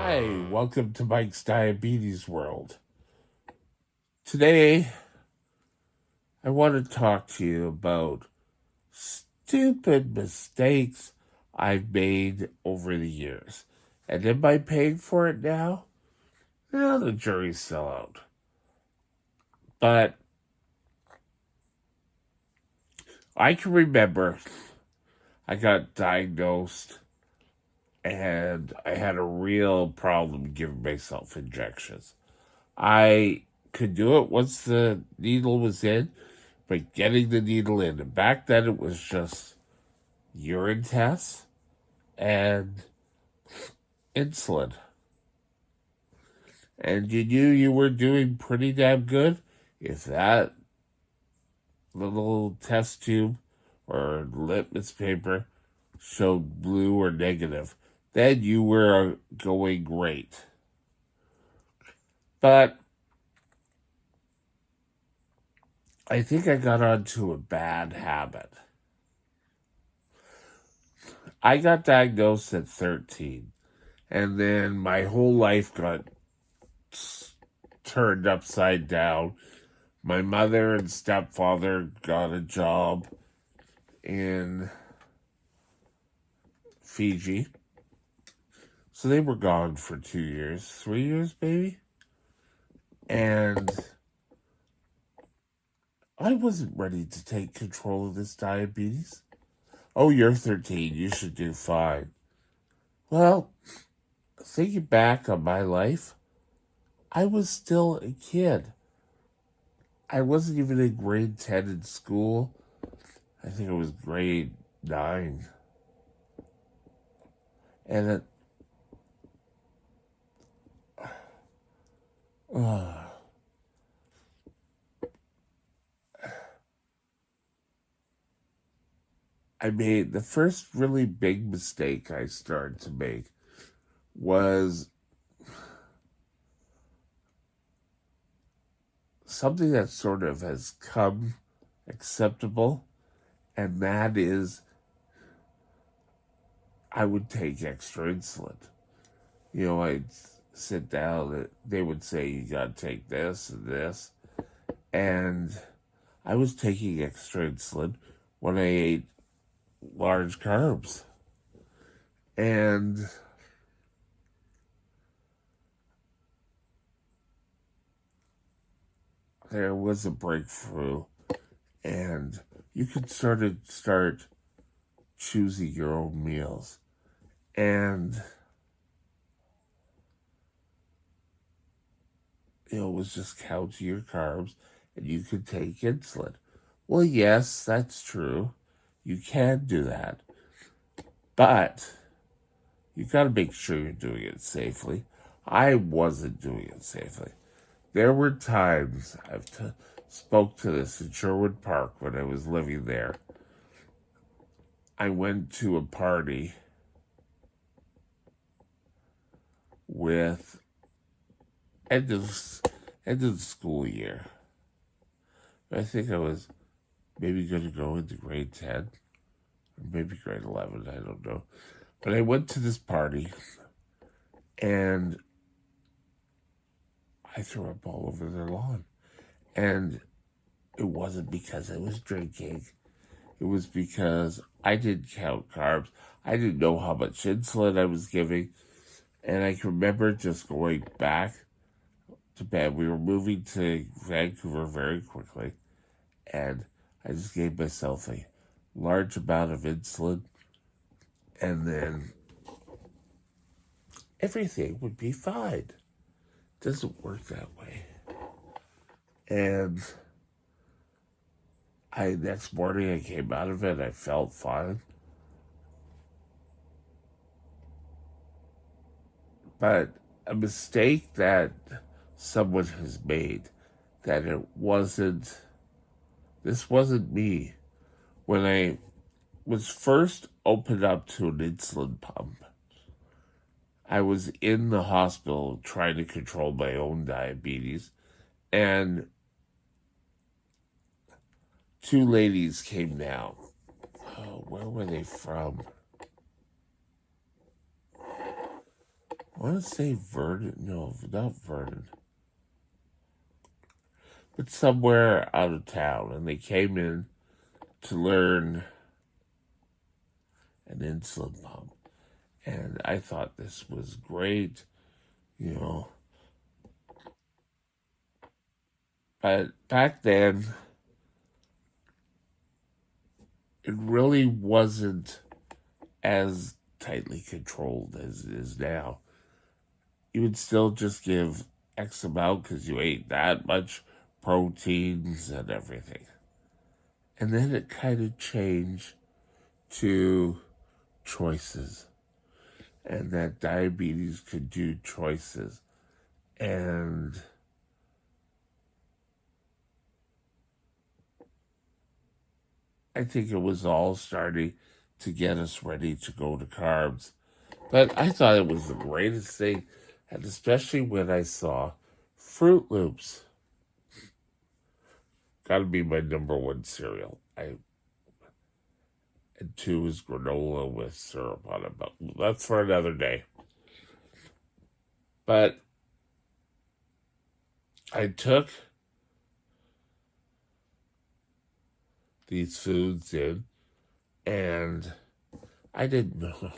Hi, welcome to Mike's Diabetes World. Today, I want to talk to you about stupid mistakes I've made over the years. And am I paying for it now? Well, the jury's still out. But I can remember I got diagnosed and I had a real problem giving myself injections. I could do it once the needle was in, but getting the needle in, and back then it was just urine tests and insulin. And you knew you were doing pretty damn good if that little test tube or litmus paper showed blue or negative. Then you were going great. But I think I got onto a bad habit. I got diagnosed at 13, and then my whole life got turned upside down. My mother and stepfather got a job in Fiji. So they were gone for 2 years, 3 years maybe. And I wasn't ready to take control of this diabetes. Oh, you're 13, you should do fine. Well, thinking back on my life, I was still a kid. I wasn't even in grade 10 in school. I think it was grade 9. And it, I made the first really big mistake I started to make was something that sort of has come acceptable, and that is I would take extra insulin. You know, I'd sit down, they would say, you gotta take this and this. And I was taking extra insulin when I ate large carbs. And there was a breakthrough, and you could sort of start choosing your own meals. And it was just counting your carbs, and you could take insulin. Well, yes, that's true. You can do that. But you got to make sure you're doing it safely. I wasn't doing it safely. There were times spoke to this in Sherwood Park when I was living there. I went to a party with end of the school year. I think I was maybe going to go into grade 10 or maybe grade 11, I don't know. But I went to this party, and I threw up all over their lawn. And it wasn't because I was drinking. It was because I didn't count carbs. I didn't know how much insulin I was giving. And I can remember just going back to bed. We were moving to Vancouver very quickly. And I just gave myself a large amount of insulin. And then everything would be fine. It doesn't work that way. And next morning I came out of it, I felt fine. But a mistake that someone has made, that this wasn't me. When I was first opened up to an insulin pump, I was in the hospital trying to control my own diabetes, and two ladies came down. Oh, where were they from? I want to say Vernon. No, not Vernon. But somewhere out of town. And they came in to learn an insulin pump. And I thought this was great, you know. But back then, it really wasn't as tightly controlled as it is now. You would still just give X amount because you ate that much proteins and everything. And then it kind of changed to choices, and that diabetes could do choices. And I think it was all starting to get us ready to go to carbs. But I thought it was the greatest thing, and especially when I saw Fruit Loops. Gotta be my number one cereal. And two is granola with syrup on it, but that's for another day. But I took these foods in, and I didn't know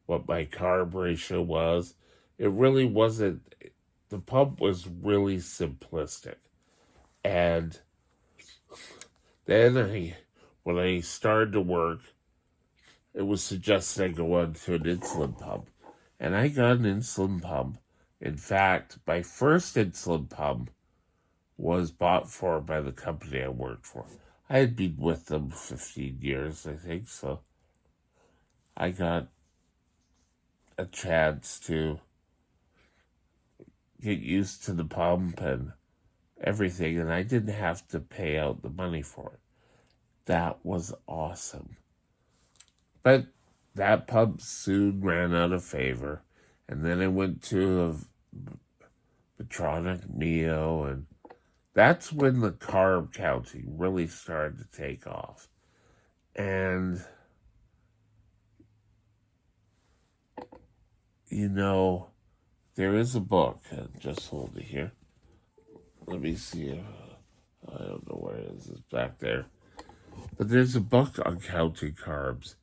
what my carb ratio was. It really wasn't, the pump was really simplistic. And then when I started to work, it was suggested I go on to an insulin pump. And I got an insulin pump. In fact, my first insulin pump was bought for by the company I worked for. I had been with them 15 years, I think, so I got a chance to get used to the pump and everything, and I didn't have to pay out the money for it. That was awesome. But that pump soon ran out of favor, and then I went to a Medtronic Neo, and that's when the carb counting really started to take off. And, you know, there is a book, just hold it here. Let me see. I don't know where it is. It's back there. But there's a book on counting carbs.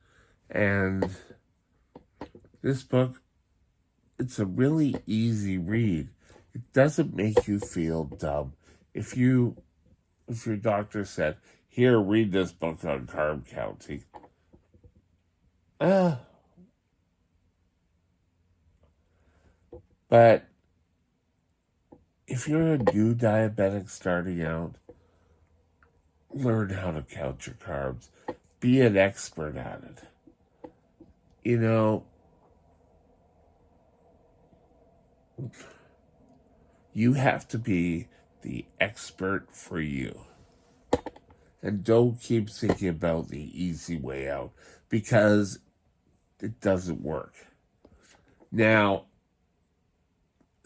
And this book, it's a really easy read. It doesn't make you feel dumb. If your doctor said, here, read this book on carb counting, but if you're a new diabetic starting out, learn how to count your carbs. Be an expert at it. You know, you have to be the expert for you. And don't keep thinking about the easy way out, because it doesn't work. Now,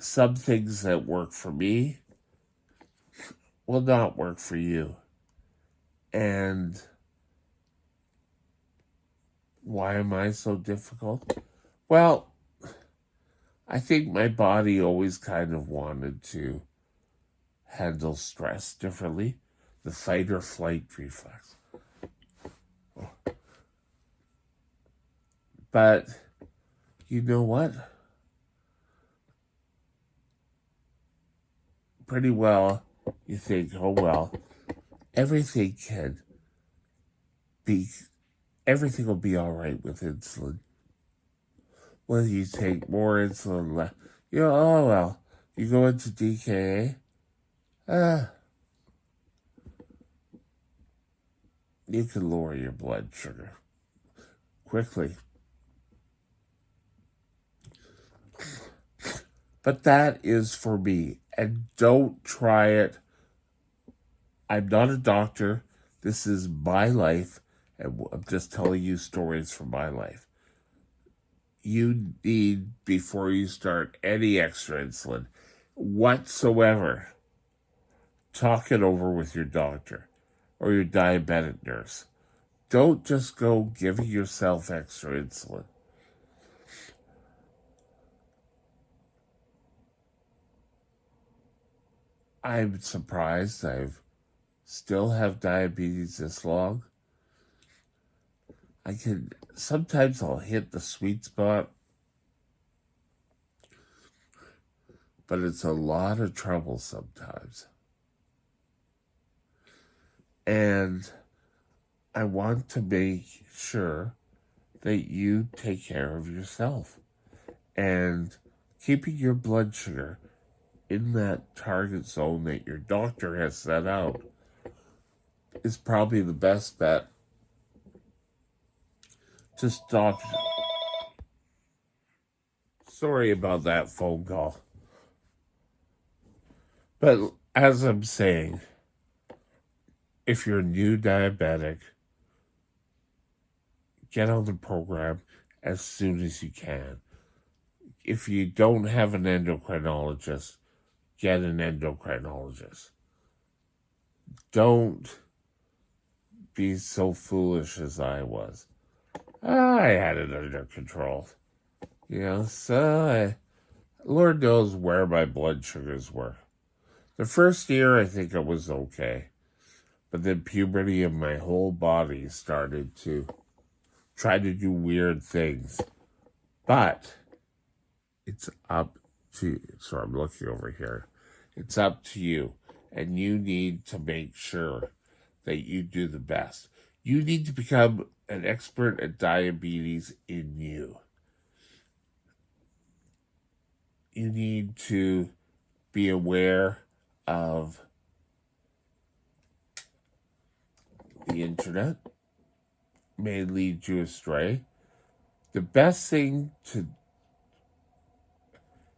some things that work for me will not work for you. And why am I so difficult? Well, I think my body always kind of wanted to handles stress differently. The fight or flight reflex. But you know what? Pretty well, you think, oh well, everything can be, everything will be all right with insulin. Whether you take more insulin, less, oh well, you go into DKA, you can lower your blood sugar quickly. But that is for me. And don't try it. I'm not a doctor. This is my life. And I'm just telling you stories from my life. You need, before you start any extra insulin whatsoever, talk it over with your doctor or your diabetic nurse. Don't just go giving yourself extra insulin. I'm surprised I've still have diabetes this long. Sometimes I'll hit the sweet spot, but it's a lot of trouble sometimes. And I want to make sure that you take care of yourself. And keeping your blood sugar in that target zone that your doctor has set out is probably the best bet to stop. Sorry about that phone call. But as I'm saying, if you're a new diabetic, get on the program as soon as you can. If you don't have an endocrinologist, get an endocrinologist. Don't be so foolish as I was. I had it under control. Lord knows where my blood sugars were. The first year, I think I was okay. But then puberty and my whole body started to try to do weird things. But it's up to you. So I'm looking over here. It's up to you. And you need to make sure that you do the best. You need to become an expert at diabetes in you. You need to be aware of the internet. May lead you astray. The best thing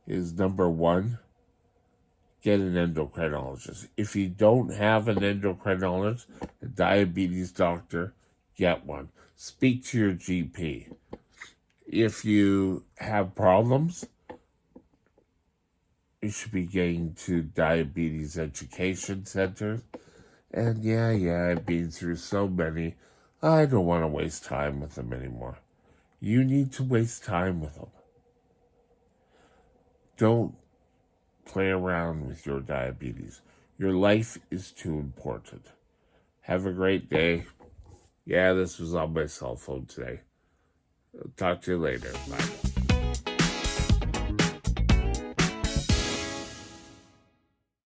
is number one, get an endocrinologist. If you don't have an endocrinologist, a diabetes doctor, get one. Speak to your GP. If you have problems, you should be getting to diabetes education centers. And I've been through so many. I don't want to waste time with them anymore. You need to waste time with them. Don't play around with your diabetes. Your life is too important. Have a great day. This was on my cell phone today. I'll talk to you later. Bye.